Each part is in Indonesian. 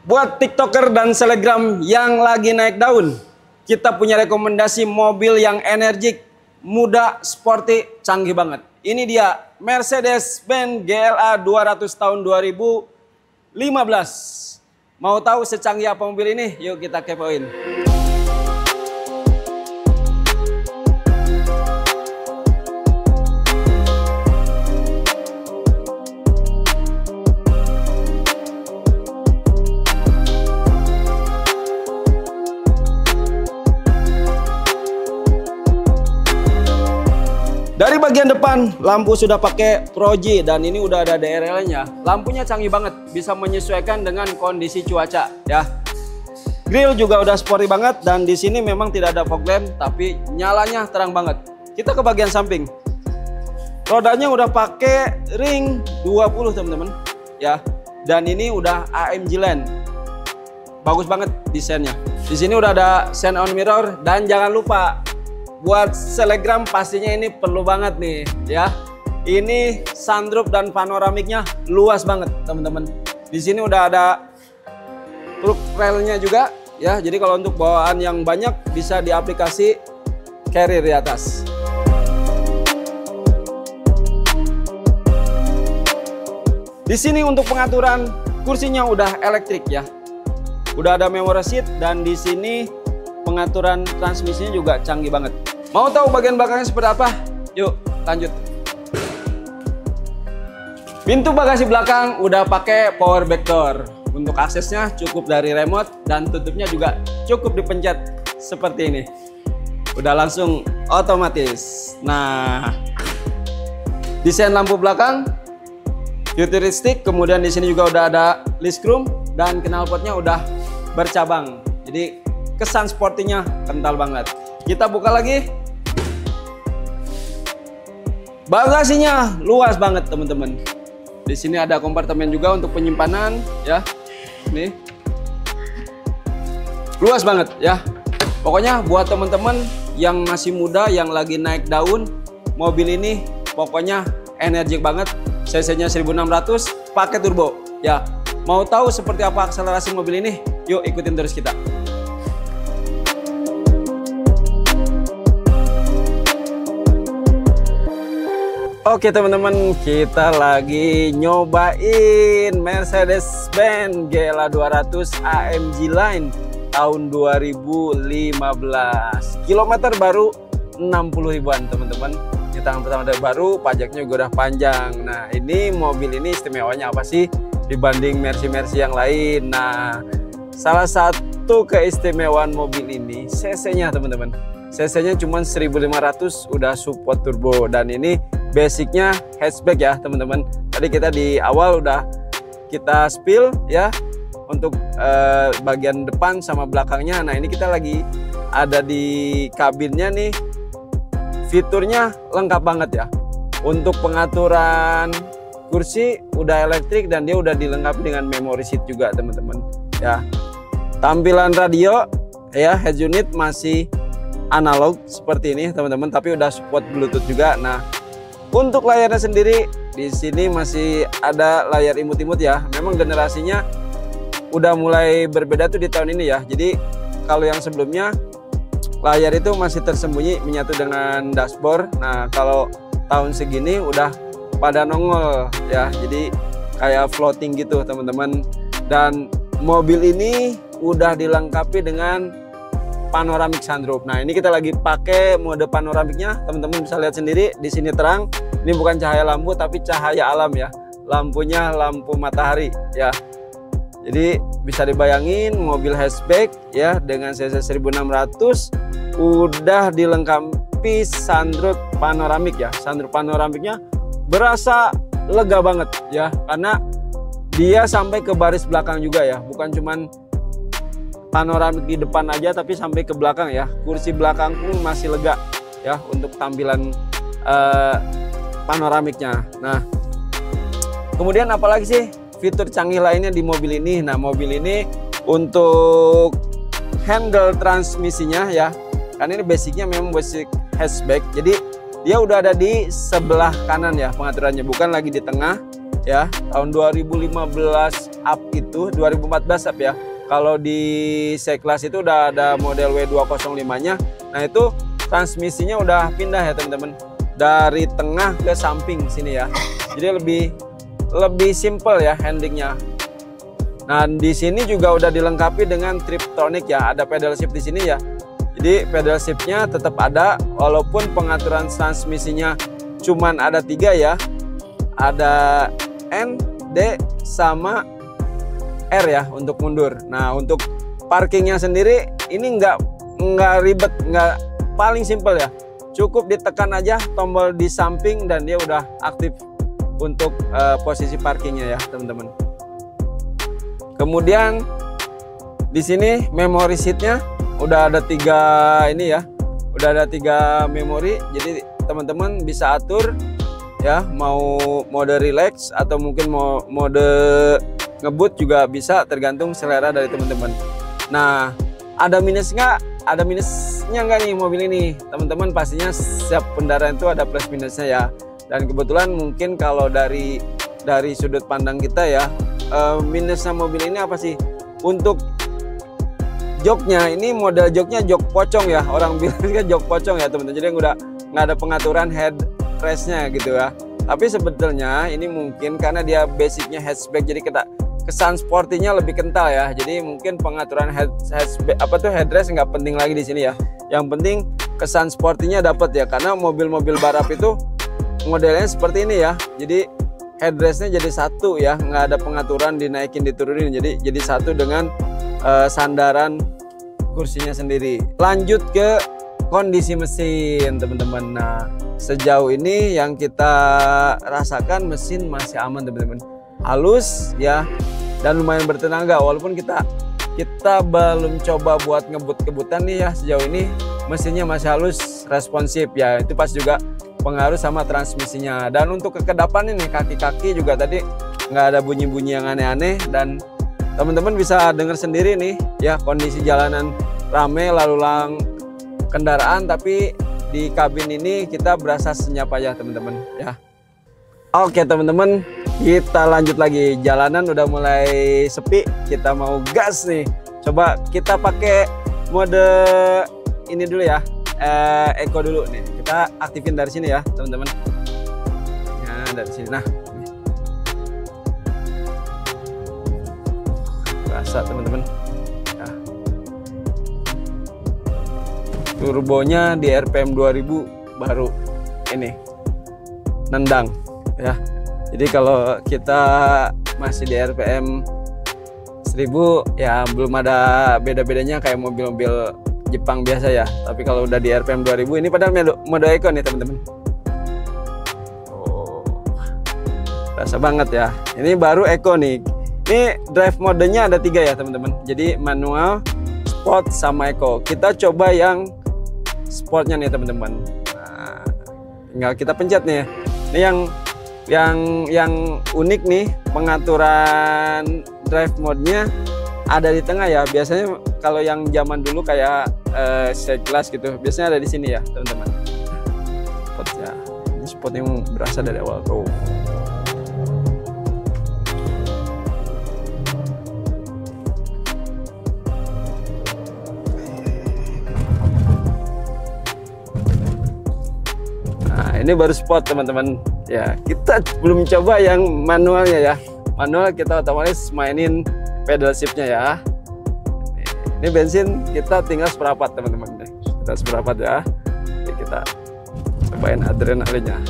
Buat TikToker dan selebgram yang lagi naik daun, kita punya rekomendasi mobil yang energik, muda, sporty, canggih banget. Ini dia Mercedes-Benz GLA 200 tahun 2015. Mau tahu secanggih apa mobil ini? Yuk kita kepoin. Dari bagian depan, lampu sudah pakai Proji dan ini udah ada DRL-nya. Lampunya canggih banget, bisa menyesuaikan dengan kondisi cuaca ya. Grill juga udah sporty banget dan di sini memang tidak ada fog lamp, tapi nyalanya terang banget. Kita ke bagian samping. Rodanya udah pakai ring 20 teman-teman ya. Dan ini udah AMG Line. Bagus banget desainnya. Di sini udah ada sun on mirror dan jangan lupa buat selebgram pastinya ini perlu banget nih ya. Ini sunroof dan panoramiknya luas banget teman-teman. Di sini udah ada truk railnya juga ya. Jadi kalau untuk bawaan yang banyak bisa di aplikasi carrier di atas. Di sini untuk pengaturan kursinya udah elektrik ya. Udah ada memory seat dan di sini pengaturan transmisinya juga canggih banget. Mau tahu bagian belakangnya seperti apa? Yuk lanjut. Pintu bagasi belakang udah pakai power back door. Untuk aksesnya cukup dari remote dan tutupnya juga cukup dipencet seperti ini. Udah langsung otomatis. Nah, desain lampu belakang futuristik. Kemudian di sini juga udah ada list chrome dan knalpotnya udah bercabang. Jadi kesan sportinya kental banget. Kita buka lagi. Bagasinya luas banget teman-teman. Di sini ada kompartemen juga untuk penyimpanan ya. Nih. Luas banget ya. Pokoknya buat teman-teman yang masih muda yang lagi naik daun, mobil ini pokoknya energik banget. CC-nya 1600 pakai turbo ya. Mau tahu seperti apa akselerasi mobil ini? Yuk ikutin terus kita. Oke teman-teman, kita lagi nyobain Mercedes-Benz GLA 200 AMG Line tahun 2015. Kilometer baru 60 ribuan teman-teman. Ini tahun pertama dari baru, pajaknya juga udah panjang. Nah ini mobil ini istimewanya apa sih dibanding Mercy-Mercy yang lain? Nah salah satu keistimewaan mobil ini CC-nya teman-teman. CC-nya cuma 1500 udah support turbo dan ini basicnya hatchback ya teman-teman. Tadi kita di awal udah kita spill ya untuk bagian depan sama belakangnya. Nah ini kita lagi ada di kabinnya nih. Fiturnya lengkap banget ya. Untuk pengaturan kursi udah elektrik dan dia udah dilengkapi dengan memory seat juga teman-teman ya. Tampilan radio ya, head unit masih analog seperti ini teman-teman, tapi udah support Bluetooth juga. Nah untuk layarnya sendiri di sini masih ada layar imut-imut ya. Memang generasinya udah mulai berbeda tuh di tahun ini ya. Jadi kalau yang sebelumnya layar itu masih tersembunyi menyatu dengan dashboard. Nah kalau tahun segini udah pada nongol ya. Jadi kayak floating gitu teman-teman. Dan mobil ini udah dilengkapi dengan panoramic sunroof. Nah ini kita lagi pakai mode panoramiknya, teman-teman bisa lihat sendiri di sini terang. Ini bukan cahaya lampu tapi cahaya alam ya. Lampunya lampu matahari ya. Jadi bisa dibayangin mobil hatchback ya dengan CC 1600 udah dilengkapi sunroof panoramik ya. Sunroof panoramiknya berasa lega banget ya karena dia sampai ke baris belakang juga ya. Bukan cuman panoramik di depan aja tapi sampai ke belakang ya. Kursi belakang pun masih lega ya untuk tampilan panoramiknya. Nah kemudian apalagi sih fitur canggih lainnya di mobil ini? Nah mobil ini untuk handle transmisinya ya, kan ini basicnya memang basic hatchback, jadi dia udah ada di sebelah kanan ya pengaturannya, bukan lagi di tengah ya. Tahun 2015 up itu 2014 up ya. Kalau di C-Class itu udah ada model W205-nya. Nah itu transmisinya udah pindah ya teman-teman, dari tengah ke samping sini ya. Jadi lebih simple ya handlingnya. Nah di sini juga udah dilengkapi dengan Triptronic ya, ada pedal shift di sini ya. Jadi pedal shiftnya tetap ada, walaupun pengaturan transmisinya cuman ada 3 ya. Ada N, D, sama R ya untuk mundur. Nah untuk parkingnya sendiri ini nggak ribet, paling simple ya. Cukup ditekan aja tombol di samping dan dia udah aktif untuk posisi parkingnya ya teman-teman. Kemudian di sini memory seatnya udah ada 3 ini ya, udah ada 3 memori. Jadi teman-teman bisa atur ya, mau mode relax atau mungkin mau mode ngebut juga bisa, tergantung selera dari teman-teman. Nah ada minus nggak? Ada minusnya nggak nih mobil ini teman-teman? Pastinya setiap kendaraan itu ada plus minusnya ya. Dan kebetulan mungkin kalau dari sudut pandang kita ya, minusnya mobil ini apa sih? Untuk joknya, ini model joknya jok pocong ya, orang bilang kan jok pocong ya teman-teman. Jadi nggak ada pengaturan headrestnya gitu ya. Tapi sebetulnya ini mungkin karena dia basicnya hatchback, jadi kesan sportinya lebih kental ya. Jadi mungkin pengaturan headrest nggak penting lagi di sini ya. Yang penting kesan sportinya dapat ya, karena mobil-mobil balap itu modelnya seperti ini ya. Jadi headrestnya jadi satu ya, nggak ada pengaturan dinaikin diturunin. Jadi satu dengan sandaran kursinya sendiri. Lanjut ke kondisi mesin teman-teman. Nah sejauh ini yang kita rasakan, mesin masih aman teman-teman, halus ya, dan lumayan bertenaga. Walaupun kita belum coba buat ngebut-ngebutan nih ya, sejauh ini mesinnya masih halus, responsif ya. Itu pas juga pengaruh sama transmisinya. Dan untuk kekedapan ini kaki-kaki juga tadi nggak ada bunyi-bunyi yang aneh-aneh. Dan teman-teman bisa dengar sendiri nih ya, kondisi jalanan rame lalu lalang kendaraan, tapi di kabin ini kita berasa senyap aja teman-teman ya. Oke teman-teman, kita lanjut lagi. Jalanan udah mulai sepi, kita mau gas nih. Coba kita pakai mode ini dulu ya, Eco dulu nih. Kita aktifin dari sini ya teman-teman. Nah dari sini, nah berasa teman-teman ya. Turbonya di RPM 2000 baru ini nendang ya. Jadi kalau kita masih di RPM 1000 ya belum ada beda-bedanya kayak mobil-mobil Jepang biasa ya. Tapi kalau udah di RPM 2000 ini padahal mode Eco nih teman-teman. Oh, rasa banget ya. Ini baru Eco nih. Ini drive modenya ada 3 ya teman-teman. Jadi manual, sport, sama Eco. Kita coba yang sportnya nih teman-teman. Nah, tinggal kita pencet nih. Ini yang unik nih, pengaturan drive mode-nya ada di tengah ya. Biasanya kalau yang zaman dulu kayak C-Class gitu, biasanya ada di sini ya teman-teman. Spotnya, ini spot yang berasa dari awal tuh. Ini baru spot teman-teman ya. Kita belum coba yang manualnya ya. Manual kita otomatis mainin pedal shiftnya ya. Ini bensin kita tinggal seperempat teman-teman. Kita seperempat ya. Jadi kita cobain adrenalinnya.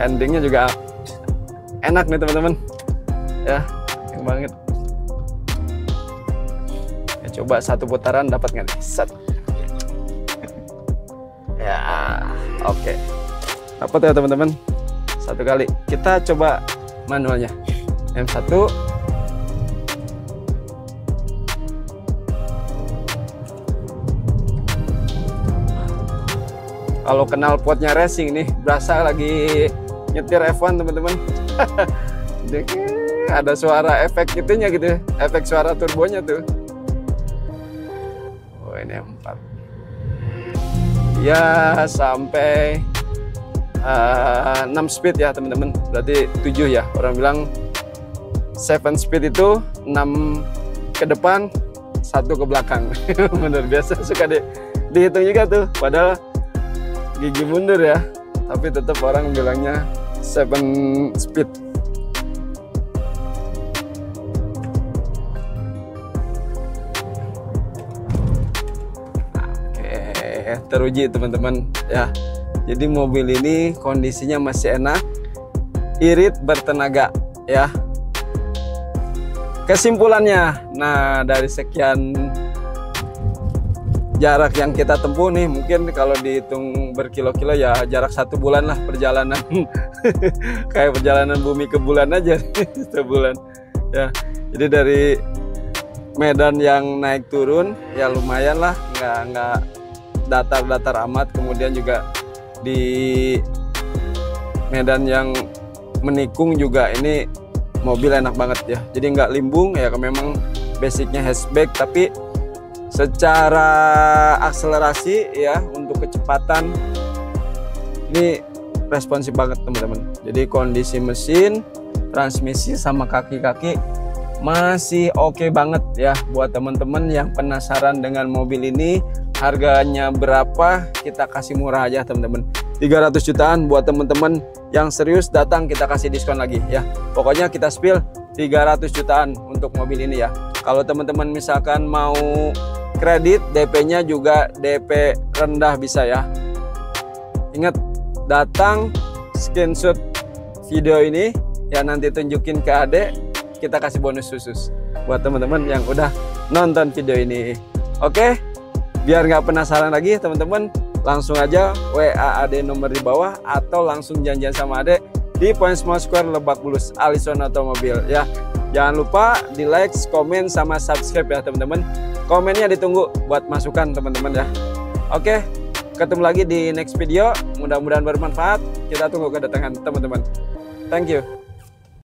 Endingnya juga enak nih teman-teman ya, enak banget ya. Coba satu putaran dapat nggak nih? Set ya, oke. Dapat ya teman-teman, satu kali. Kita coba manualnya M1. Kalau kenal potnya racing nih, berasa lagi nyetir F1 teman-teman. Ada suara efek itunya gitu, efek suara turbonya tuh. Oh ini M4 ya, sampai 6 speed ya teman-teman, berarti 7 ya. Orang bilang 7 speed itu 6 6 ke depan, 1 ke belakang. Bener, biasa suka dihitung juga tuh, padahal gigi mundur ya, tapi tetap orang bilangnya 7 speed. Oke, teruji teman-teman ya. Jadi mobil ini kondisinya masih enak, irit, bertenaga ya. Kesimpulannya, nah dari sekian jarak yang kita tempuh nih, mungkin kalau dihitung berkilo-kilo ya jarak 1 bulan lah perjalanan. Kayak perjalanan bumi ke bulan aja. 1 bulan ya. Jadi dari medan yang naik turun ya lumayan lah, nggak datar-datar amat. Kemudian juga di medan yang menikung juga ini mobil enak banget ya. Jadi nggak limbung ya, memang basicnya hatchback, tapi secara akselerasi ya untuk kecepatan ini responsif banget teman-teman. Jadi kondisi mesin, transmisi sama kaki-kaki masih oke banget ya. Buat teman-teman yang penasaran dengan mobil ini, harganya berapa, kita kasih murah aja teman-teman, 300 jutaan. Buat teman-teman yang serius datang, kita kasih diskon lagi ya. Pokoknya kita spill 300 jutaan untuk mobil ini ya. Kalau teman-teman misalkan mau kredit, DP-nya juga DP rendah bisa ya. Ingat, datang screenshot video ini ya, nanti tunjukin ke adek, kita kasih bonus khusus buat teman-teman yang udah nonton video ini. Oke, biar nggak penasaran lagi teman-teman, langsung aja WA adek nomor di bawah, atau langsung janjian sama adek di Point Small Square Lebak Bulus, Allison Automobile ya. Jangan lupa di like, komen, sama subscribe ya teman-teman. Komennya ditunggu buat masukan teman-teman ya. Oke, ketemu lagi di next video. Mudah-mudahan bermanfaat. Kita tunggu kedatangan teman-teman. Thank you.